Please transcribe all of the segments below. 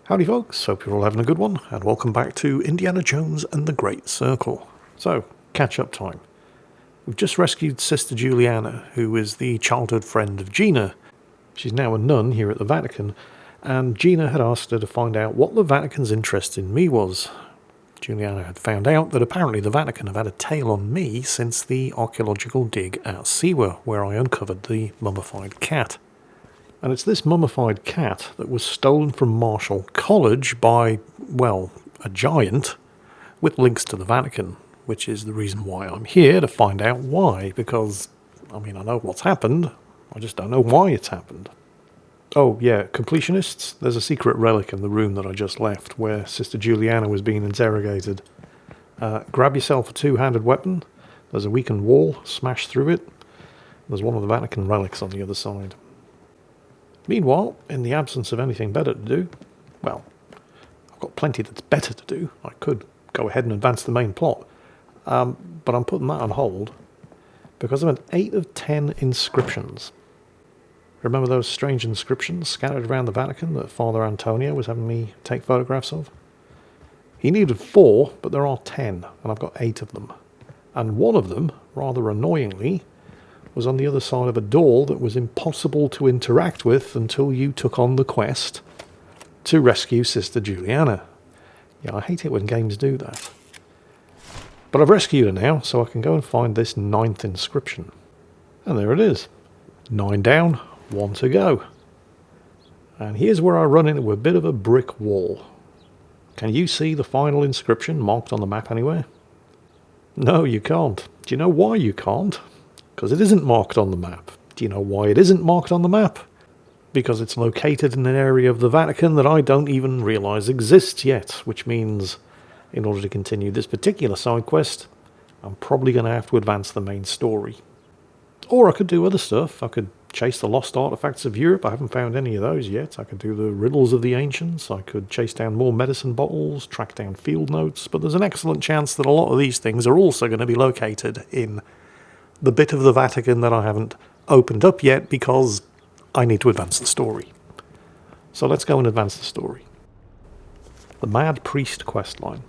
Howdy folks, hope you're all having a good one, and welcome back to Indiana Jones and the Great Circle. So, catch-up time. We've just rescued Sister Juliana, who is the childhood friend of Gina. She's now a nun here at the Vatican, and Gina had asked her to find out what the Vatican's interest in me was. Juliana had found out that apparently the Vatican have had a tail on me since the archaeological dig at Siwa, where I uncovered the mummified cat. And it's this mummified cat that was stolen from Marshall College by, well, a giant with links to the Vatican, which is the reason why I'm here, to find out why, because, I know what's happened, I just don't know why it's happened. Oh, yeah, completionists, there's a secret relic in the room that I just left, where Sister Juliana was being interrogated. Grab yourself a two-handed weapon, there's a weakened wall, smash through it, there's one of the Vatican relics on the other side. Meanwhile, in the absence of anything better to do, well, I've got plenty that's better to do. I could go ahead and advance the main plot, but I'm putting that on hold because I'm at 8 of 10 inscriptions. Remember those strange inscriptions scattered around the Vatican that Father Antonio was having me take photographs of? He needed 4, but there are 10, and I've got 8 of them. And one of them, rather annoyingly, was on the other side of a door that was impossible to interact with until you took on the quest to rescue Sister Juliana. Yeah, I hate it when games do that. But I've rescued her now, so I can go and find this 9th inscription. And there it is. 9 down, 1 to go. And here's where I run into a bit of a brick wall. Can you see the final inscription marked on the map anywhere? No, you can't. Do you know why you can't? Because it isn't marked on the map. Do you know why it isn't marked on the map? Because it's located in an area of the Vatican that I don't even realise exists yet, which means, in order to continue this particular side quest, I'm probably going to have to advance the main story. Or I could do other stuff. I could chase the lost artefacts of Europe. I haven't found any of those yet. I could do the riddles of the ancients. I could chase down more medicine bottles, track down field notes. But there's an excellent chance that a lot of these things are also going to be located in the bit of the Vatican that I haven't opened up yet because I need to advance the story. So let's go and advance the story. The Mad Priest questline.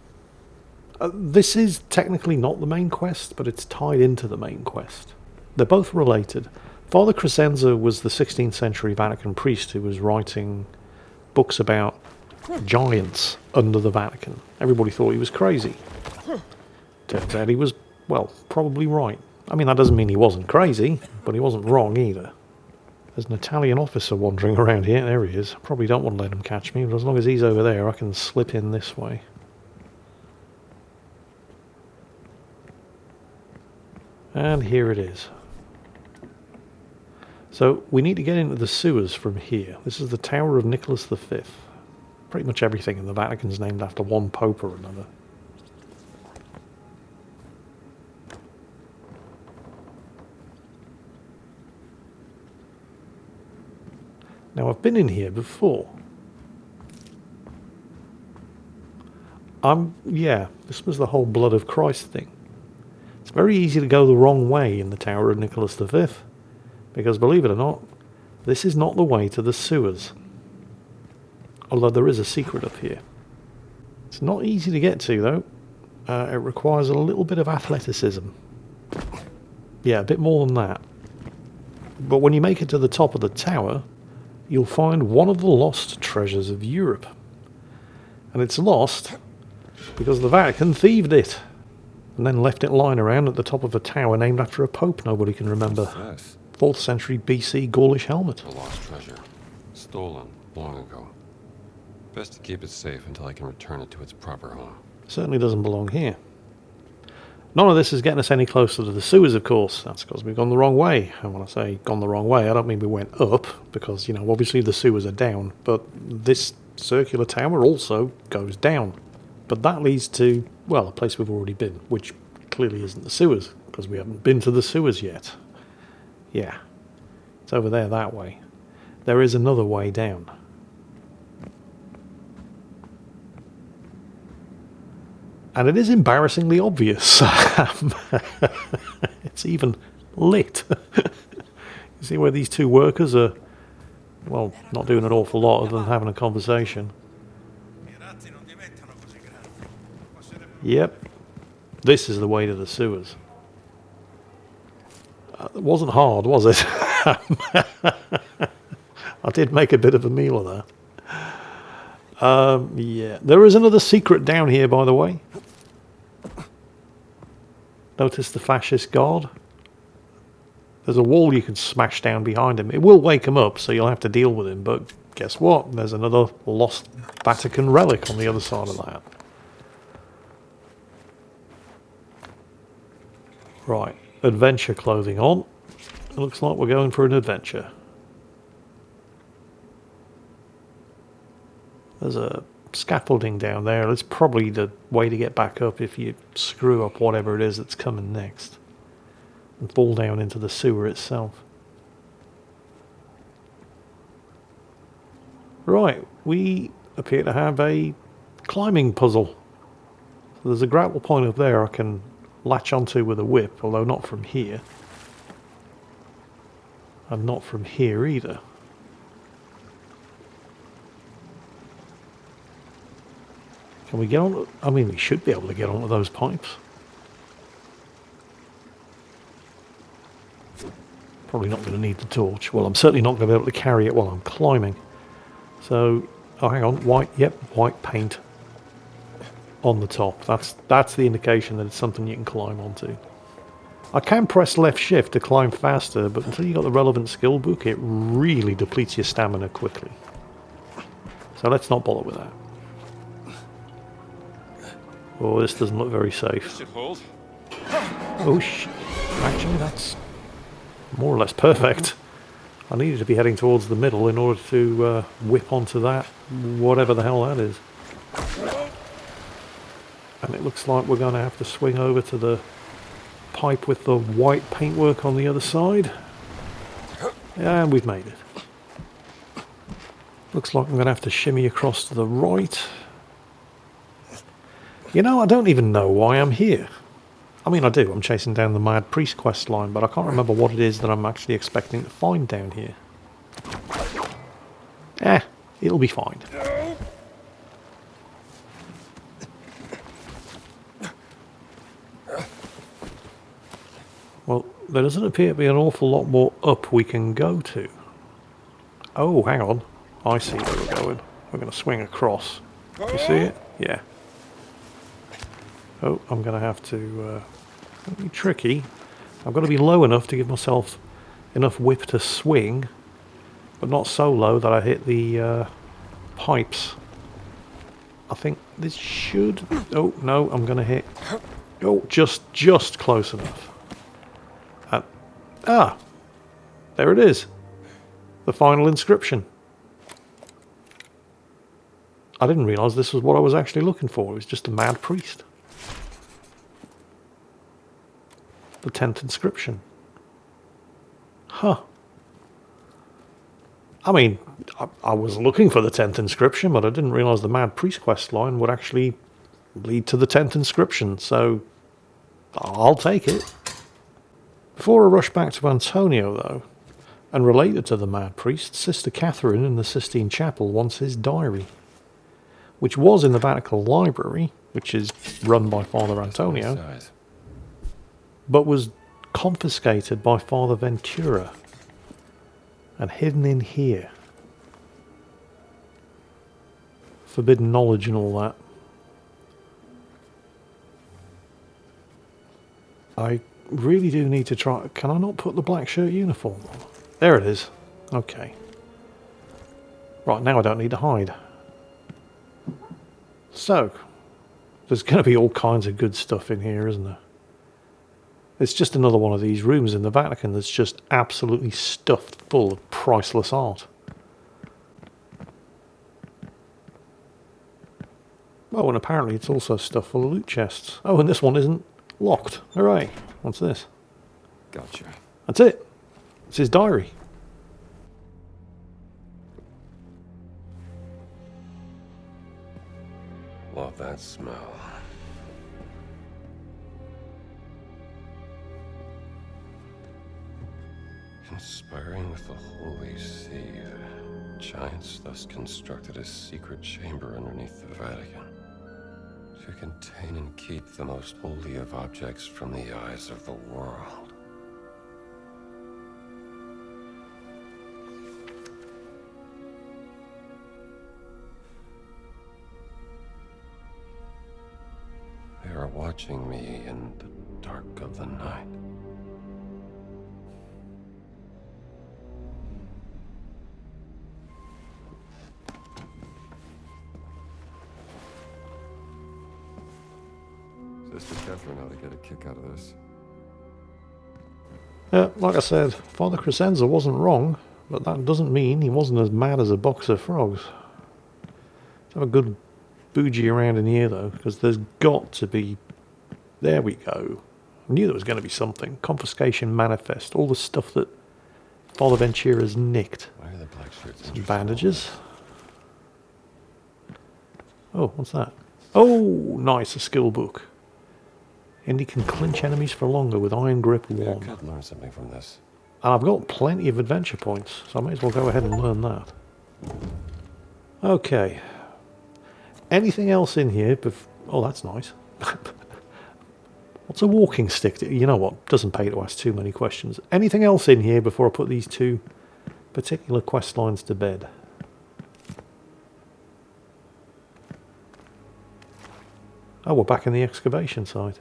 This is technically not the main quest, but it's tied into the main quest. They're both related. Father Crescenzo was the 16th century Vatican priest who was writing books about giants under the Vatican. Everybody thought he was crazy. Turns out he was, well, probably right. That doesn't mean he wasn't crazy, but he wasn't wrong either. There's an Italian officer wandering around here. There he is. Probably don't want to let him catch me, but as long as he's over there, I can slip in this way. And here it is. So we need to get into the sewers from here. This is the Tower of Nicholas V. Pretty much everything in the Vatican is named after one pope or another. Now, I've been in here before. This was the whole blood of Christ thing. It's very easy to go the wrong way in the Tower of Nicholas V, because believe it or not, this is not the way to the sewers. Although there is a secret up here. It's not easy to get to, though. It requires a little bit of athleticism. Yeah, a bit more than that. But when you make it to the top of the tower, you'll find one of the lost treasures of Europe. And it's lost because the Vatican thieved it and then left it lying around at the top of a tower named after a pope nobody can remember. 4th century BC Gaulish helmet. A lost treasure. Stolen long ago. Best to keep it safe until I can return it to its proper home. Certainly doesn't belong here. None of this is getting us any closer to the sewers, of course. That's because we've gone the wrong way. And when I say gone the wrong way, I don't mean we went up, because, obviously the sewers are down. But this circular tower also goes down. But that leads to, well, a place we've already been, which clearly isn't the sewers, because we haven't been to the sewers yet. Yeah, it's over there that way. There is another way down. And it is embarrassingly obvious. It's even lit. You see where these two workers are, well, not doing an awful lot other than having a conversation. Yep. This is the way to the sewers. It wasn't hard, was it? I did make a bit of a meal of that. Yeah. There is another secret down here, by the way. Notice the fascist guard? There's a wall you can smash down behind him. It will wake him up, so you'll have to deal with him. But guess what? There's another lost Vatican relic on the other side of that. Right. Adventure clothing on. It looks like we're going for an adventure. There's a scaffolding down there. It's probably the way to get back up if you screw up whatever it is that's coming next. And fall down into the sewer itself. Right, we appear to have a climbing puzzle. So there's a grapple point up there I can latch onto with a whip, although not from here. And not from here either. Can we get on? I mean, we should be able to get onto those pipes. Probably not going to need the torch. Well, I'm certainly not going to be able to carry it while I'm climbing. So, oh, hang on, white. Yep, white paint on the top. That's the indication that it's something you can climb onto. I can press left shift to climb faster, but until you got the relevant skill book, it really depletes your stamina quickly. So let's not bother with that. Oh, this doesn't look very safe. Hold. Oh, actually, that's more or less perfect. I needed to be heading towards the middle in order to whip onto that, whatever the hell that is. And it looks like we're going to have to swing over to the pipe with the white paintwork on the other side. And we've made it. Looks like I'm going to have to shimmy across to the right. You know, I don't even know why I'm here. I mean, I do. I'm chasing down the Mad Priest quest line, but I can't remember what it is that I'm actually expecting to find down here. It'll be fine. Well, there doesn't appear to be an awful lot more up we can go to. Oh, hang on. I see where we're going. We're going to swing across. You see it? Yeah. Oh, I'm going to have to... be tricky. I've got to be low enough to give myself enough whip to swing, but not so low that I hit the pipes. I think this should... Oh, no, I'm going to hit... Oh, just close enough. There it is. The final inscription. I didn't realise this was what I was actually looking for. It was just a mad priest. The 10th inscription. Huh. I mean, I was looking for the 10th inscription, but I didn't realise the Mad Priest quest line would actually lead to the 10th inscription, so I'll take it. Before I rush back to Antonio, though, and related to the Mad Priest, Sister Catherine in the Sistine Chapel wants his diary, which was in the Vatican Library, which is run by Father Antonio, but was confiscated by Father Ventura and hidden in here. Forbidden knowledge and all that. I really do need to try... Can I not put the black shirt uniform on? There it is. Okay. Right, now I don't need to hide. So, there's going to be all kinds of good stuff in here, isn't there? It's just another one of these rooms in the Vatican that's just absolutely stuffed full of priceless art. Oh, and apparently it's also stuffed full of loot chests. Oh, and this one isn't locked. Hooray. What's this? Gotcha. That's it. It's his diary. Love that smell. Conspiring with the Holy See, giants thus constructed a secret chamber underneath the Vatican. To contain and keep the most holy of objects from the eyes of the world. They are watching me in the dark of the night. Sister Catherine ought to get a kick out of this. Yeah, like I said, Father Crescenzo wasn't wrong, but that doesn't mean he wasn't as mad as a box of frogs. Let's have a good bougie around in here, though, because there's got to be... There we go. I knew there was going to be something. Confiscation manifest, all the stuff that Father Ventura's nicked. Why are the black shirts Some bandages. Oh, what's that? Oh, nice, a skill book. Indy can clinch enemies for longer with Iron Grip 1. Yeah, I could learn something from this. And I've got plenty of adventure points, so I may as well go ahead and learn that. Okay. Anything else in here? Oh, that's nice. What's a walking stick? You know what? Doesn't pay to ask too many questions. Anything else in here before I put these two particular quest lines to bed? Oh, we're back in the excavation site.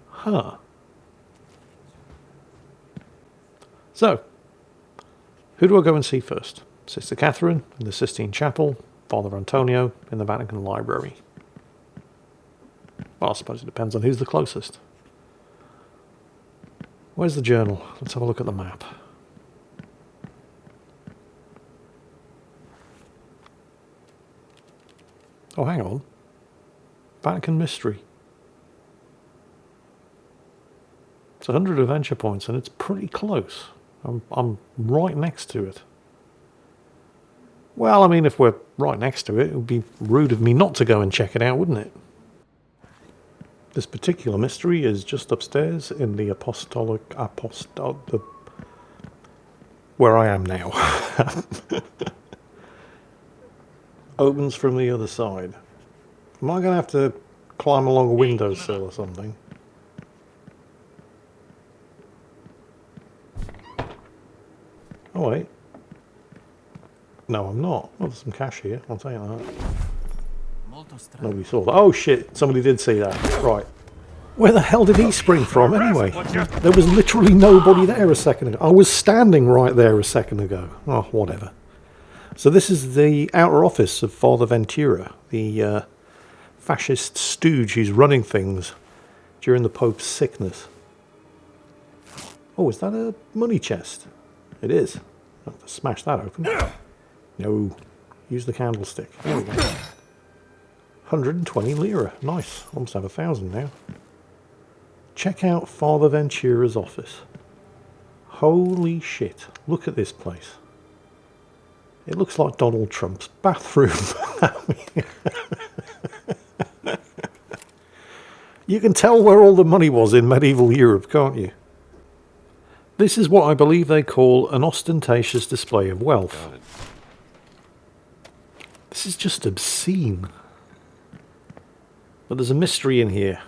Huh. So, who do I go and see first? Sister Catherine in the Sistine Chapel, Father Antonio in the Vatican Library. Well, I suppose it depends on who's the closest. Where's the journal? Let's have a look at the map. Oh, hang on. Vatican Mystery. It's 100 adventure points and it's pretty close. I'm right next to it. Well, I mean, if we're right next to it, it would be rude of me not to go and check it out, wouldn't it? This particular mystery is just upstairs in the where I am now. Opens from the other side. Am I going to have to climb along a windowsill or something? Oh wait. No, I'm not. Well, there's some cash here, I'll tell you that. Nobody saw that. Oh shit, somebody did see that. Right. Where the hell did he spring from anyway? There was literally nobody there a second ago. I was standing right there a second ago. Oh, whatever. So this is the outer office of Father Ventura, the fascist stooge who's running things during the Pope's sickness. Oh, is that a money chest? It is. I'll have to smash that open. No. Use the candlestick. There we go. 120 lira. Nice. Almost have 1,000 now. Check out Father Ventura's office. Holy shit. Look at this place. It looks like Donald Trump's bathroom. You can tell where all the money was in medieval Europe, can't you? This is what I believe they call an ostentatious display of wealth. This is just obscene. But there's a mystery in here.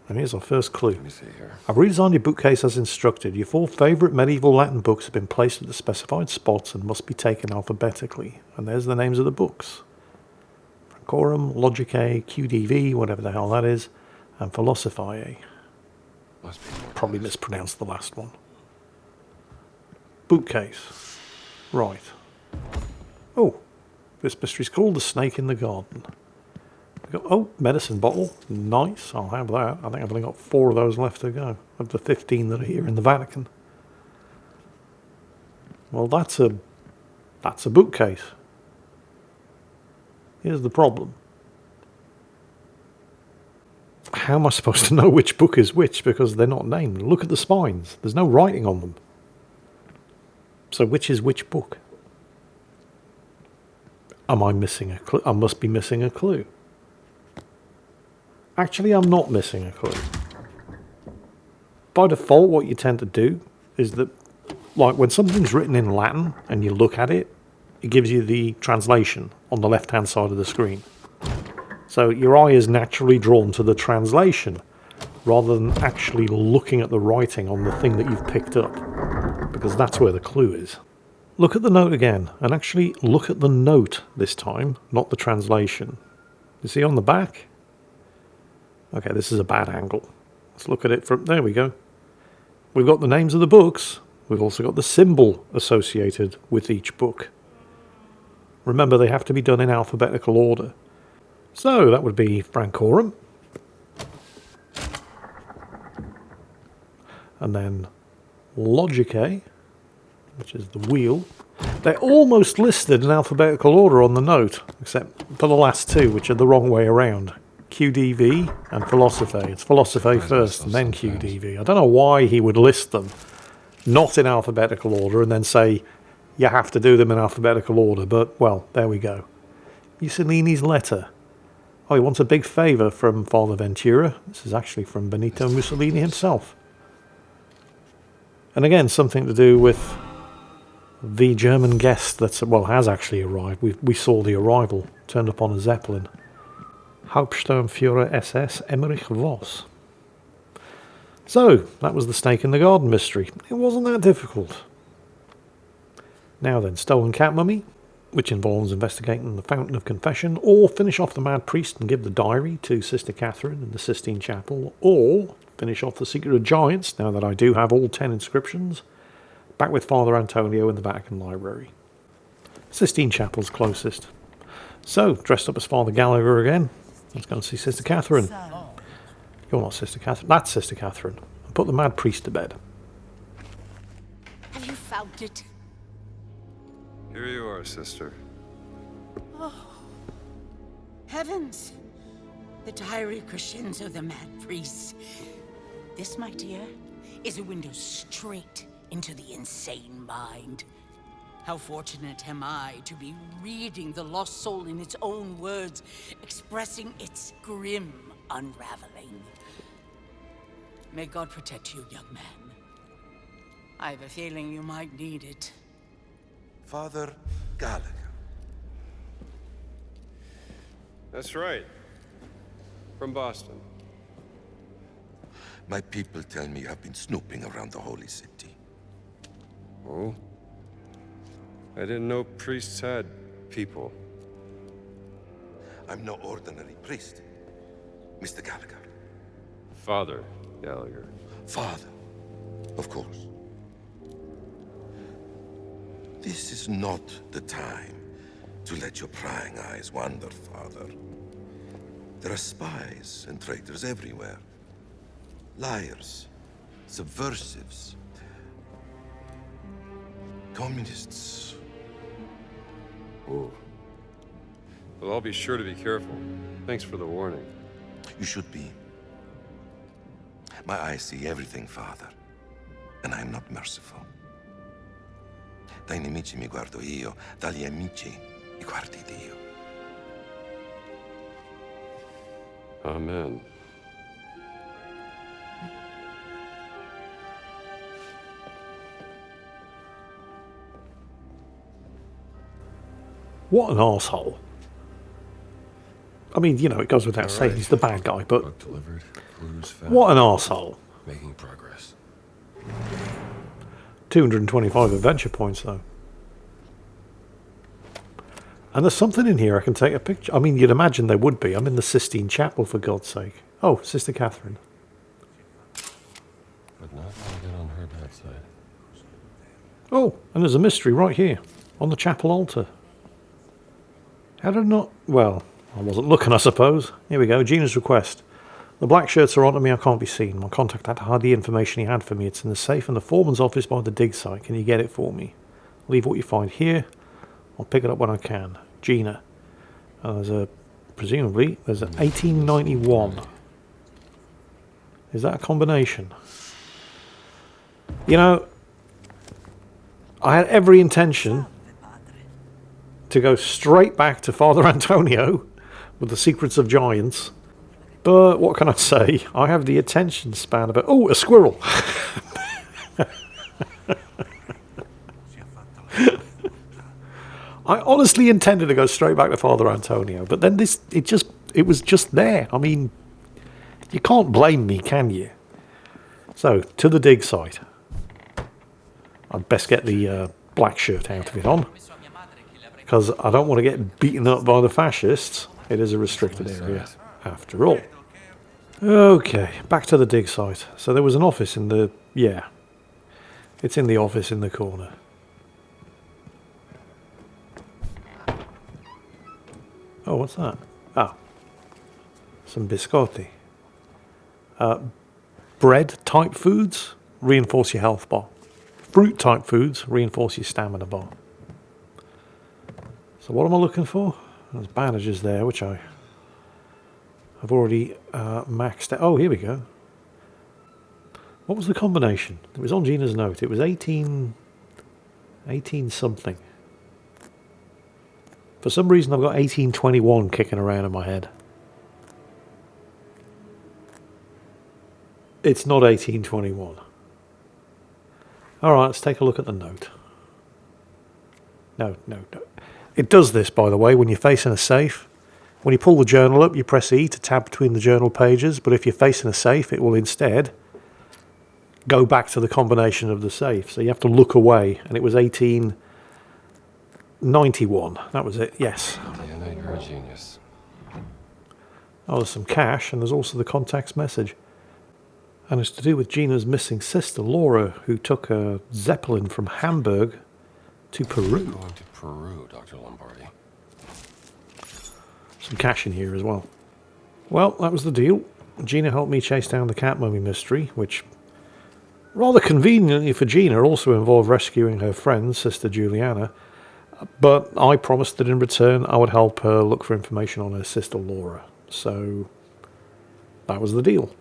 And here's our first clue. Let me see here. I've redesigned your bookcase as instructed. Your 4 favourite medieval Latin books have been placed at the specified spots and must be taken alphabetically. And there's the names of the books. Francorum, Logicae, QDV, whatever the hell that is, and Philosophiae. Must be more. Probably mispronounced the last one. Bookcase. Right. Oh, this mystery's called The Snake in the Garden. Oh, medicine bottle. Nice. I'll have that. I think I've only got 4 of those left to go of the 15 that are here in the Vatican. Well, that's a bookcase. Here's the problem. How am I supposed to know which book is which because they're not named? Look at the spines. There's no writing on them. So which is which book? Am I missing a clue? I must be missing a clue. Actually, I'm not missing a clue. By default, what you tend to do is that, like, when something's written in Latin and you look at it, it gives you the translation on the left-hand side of the screen. So your eye is naturally drawn to the translation rather than actually looking at the writing on the thing that you've picked up, because that's where the clue is. Look at the note again, and actually look at the note this time, not the translation. You see on the back? Okay, this is a bad angle. Let's look at it from... There we go. We've got the names of the books. We've also got the symbol associated with each book. Remember, they have to be done in alphabetical order. So that would be Francorum. And then Logicae, which is the wheel. They're almost listed in alphabetical order on the note, except for the last two, which are the wrong way around. QDV and Philosophy. It's Philosophy first and then QDV. I don't know why he would list them not in alphabetical order and then say you have to do them in alphabetical order, but, well, there we go. Mussolini's letter. Oh, he wants a big favour from Father Ventura. This is actually from Benito Mussolini himself. And again, something to do with the German guest that, well, has actually arrived. We saw the arrival, turned up on a Zeppelin. Hauptsturmführer SS Emmerich Voss. So, that was the snake in the garden mystery. It wasn't that difficult. Now then, stolen cat mummy, which involves investigating the fountain of confession, or finish off the mad priest and give the diary to Sister Catherine in the Sistine Chapel, or finish off the Secret of Giants, now that I do have all 10 inscriptions, back with Father Antonio in the Vatican Library. Sistine Chapel's closest. So, dressed up as Father Gallagher again, let's go and see Sister Catherine. You're not Sister Catherine, that's Sister Catherine. And put the mad priest to bed. Have you found it? Here you are, sister. Heavens! The diary of Crescenzo, the mad priest. This, my dear, is a window straight into the insane mind. How fortunate am I to be reading the lost soul in its own words, expressing its grim unraveling. May God protect you, young man. I have a feeling you might need it. Father Gallagher. That's right. From Boston. My people tell me you have been snooping around the holy city. Oh? I didn't know priests had people. I'm no ordinary priest, Mr. Gallagher. Father Gallagher. Father, of course. This is not the time to let your prying eyes wander, Father. There are spies and traitors everywhere. Liars, subversives, communists. Oh. Well, I'll be sure to be careful. Thanks for the warning. You should be. My eyes see everything, Father, and I'm not merciful. Dai nemici mi guardo io, dagli amici mi guardi Dio. Amen. What an arsehole. I mean, you know, it goes without saying, right. he's the bad guy, but Book delivered. Clues found. what an arsehole. Making progress. 225 adventure points, though. And there's something in here I can take a picture. I mean, you'd imagine there would be. I'm in the Sistine Chapel, for God's sake. Oh, Sister Catherine. But not gonna get on her bad side. Oh, and there's a mystery right here, on the chapel altar. How did I not... Well, I wasn't looking, I suppose. Here we go, Gina's request. The black shirts are onto me, I can't be seen. My contact had to hide the information he had for me. It's in the safe in the foreman's office by the dig site. Can you get it for me? Leave what you find here. I'll pick it up when I can. Gina. Presumably, there's an 1891. Is that a combination? You know, I had every intention to go straight back to Father Antonio with the Secrets of Giants. But what can I say? I have the attention span of it. Oh, a squirrel! I honestly intended to go straight back to Father Antonio, but then it just it was just there. I mean, you can't blame me, can you? So, to the dig site. I'd best get the black shirt out of it on, because I don't want to get beaten up by the fascists. It is a restricted area, after all. Okay, back to the dig site. So there was an office in the... yeah. It's in the office in the corner. Oh, what's that? Ah. Some biscotti. Bread-type foods reinforce your health bar. Fruit-type foods reinforce your stamina bar. So what am I looking for? There's bandages there, which I've already maxed out. Oh, here we go. What was the combination? It was on Gina's note. It was 18 something. For some reason, I've got 1821 kicking around in my head. It's not 1821. All right, let's take a look at the note. No. It does this, by the way, when you're facing a safe. When you pull the journal up, you press E to tab between the journal pages, but if you're facing a safe, it will instead go back to the combination of the safe. So you have to look away, and it was 1891. That was it, yes. Diana, you're a genius. Oh, there's some cash, and there's also the contact's message. And it's to do with Gina's missing sister, Laura, who took a Zeppelin from Hamburg to Peru. Going to Peru, Dr. Lombardi. Some cash in here as well. Well, that was the deal. Gina helped me chase down the cat mummy mystery, which, rather conveniently for Gina, also involved rescuing her friend, Sister Juliana. But I promised that in return I would help her look for information on her sister Laura. So that was the deal.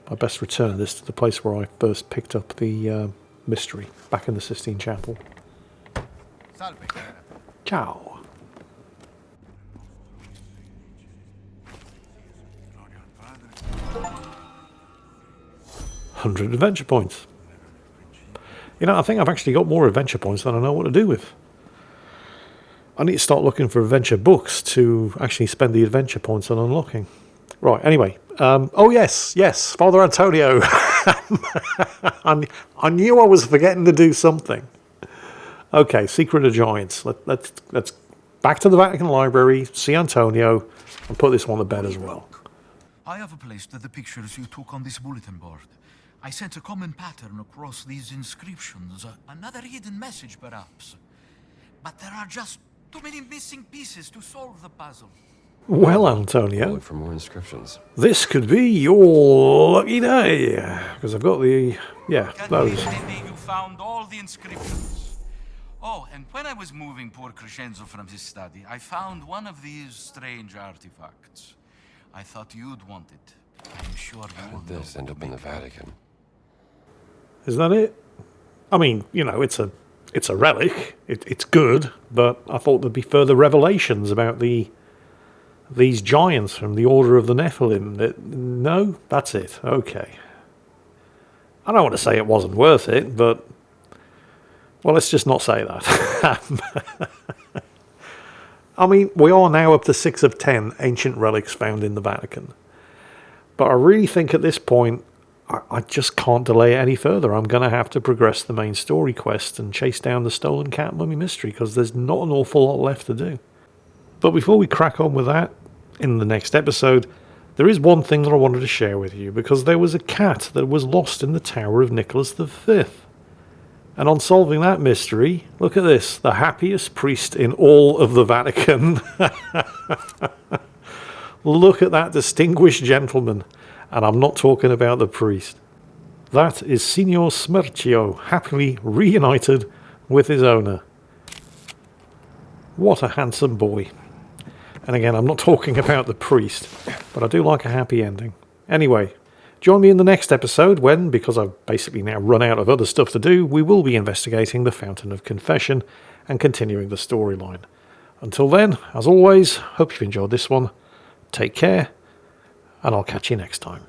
I best return this to the place where I first picked up the mystery, back in the Sistine Chapel. Ciao. 100 adventure points. You know, I think I've actually got more adventure points than I know what to do with. I need to start looking for adventure books to actually spend the adventure points on unlocking. Right, anyway. Oh, yes, Father Antonio. I knew I was forgetting to do something. Okay, Secret of Giants. Let's back to the Vatican Library, see Antonio, and put this one to bed as well. I have placed the pictures you took on this bulletin board. I sent a common pattern across these inscriptions. Another hidden message, perhaps. But there are just too many missing pieces to solve the puzzle. Well, Antonio, Look for more inscriptions. this could be your lucky day, because I've got the, those. Maybe you found all the inscriptions. Oh, and when I was moving poor Crescenzo from his study, I found one of these strange artifacts. I thought you'd want it. I'm sure you How will did this know end up to in the make Vatican? Is that it? I mean, you know, it's a relic. It's good, but I thought there'd be further revelations about these giants from the Order of the Nephilim. No, that's it. Okay. I don't want to say it wasn't worth it, but well, let's just not say that. I mean, we are now up to 6 of 10 ancient relics found in the Vatican. But I really think at this point, I just can't delay it any further. I'm going to have to progress the main story quest and chase down the stolen cat mummy mystery, because there's not an awful lot left to do. But before we crack on with that, in the next episode, there is one thing that I wanted to share with you, because there was a cat that was lost in the Tower of Nicholas V. And on solving that mystery, look at this, the happiest priest in all of the Vatican. Look at that distinguished gentleman. And I'm not talking about the priest. That is Signor Smercio, happily reunited with his owner. What a handsome boy. And again, I'm not talking about the priest, but I do like a happy ending. Anyway, join me in the next episode when, because I've basically now run out of other stuff to do, we will be investigating the Fountain of Confession and continuing the storyline. Until then, as always, hope you've enjoyed this one. Take care, and I'll catch you next time.